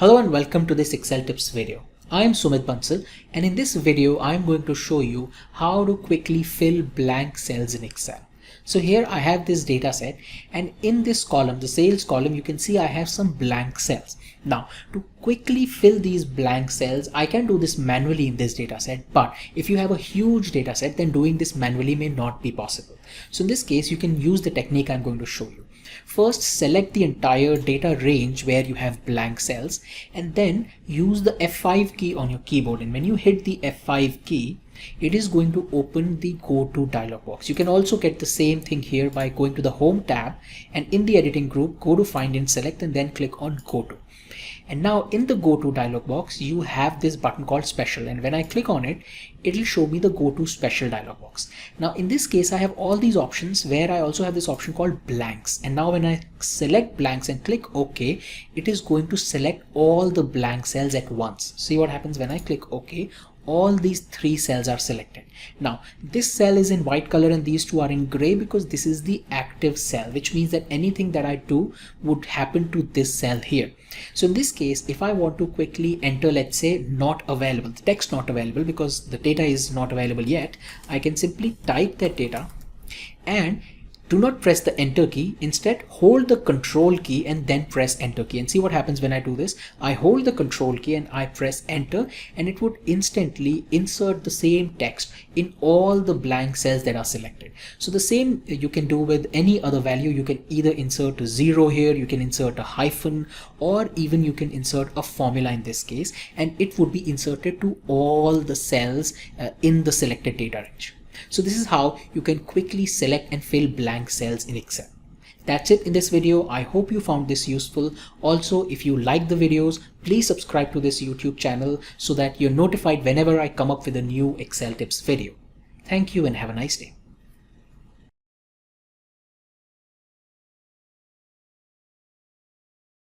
Hello and welcome to this Excel tips video. I am Sumit Bansal, and in this video I am going to show you how to quickly fill blank cells in Excel. So here I have this data set, and in this column, the sales column, you can see I have some blank cells. Now to quickly fill these blank cells, I can do this manually in this data set, but if you have a huge data set, then doing this manually may not be possible. So in this case, you can use the technique I'm going to show you. First, select the entire data range where you have blank cells, and then use the F5 key on your keyboard. And when you hit the F5 key, it is going to open the Go To dialog box. You can also get the same thing here by going to the Home tab, and in the editing group, go to Find and Select, and then click on Go To. And now in the Go To dialog box, you have this button called Special, and when I click on it, it will show me the Go To Special dialog box. Now in this case, I have all these options where I also have this option called blanks. And now when I select blanks and click OK, it is going to select all the blank cells at once. See what happens when I click OK? All these three cells are selected. Now this cell is in white color and these two are in gray because this is the active cell, which means that anything that I do would happen to this cell here. So in this case, if I want to quickly enter, let's say not available, the text not available because the data is not available yet, I can simply type that data and do not press the enter key. Instead, hold the control key and then press enter key, and see what happens when I do this. I hold the control key and I press enter, and it would instantly insert the same text in all the blank cells that are selected. So the same you can do with any other value. You can either insert a 0 here, you can insert a hyphen, or even you can insert a formula in this case, and it would be inserted to all the cells in the selected data range. So this is how you can quickly select and fill blank cells in Excel. That's it in this video. I hope you found this useful. Also, if you like the videos, please subscribe to this YouTube channel so that you're notified whenever I come up with a new Excel tips video. Thank you and have a nice day.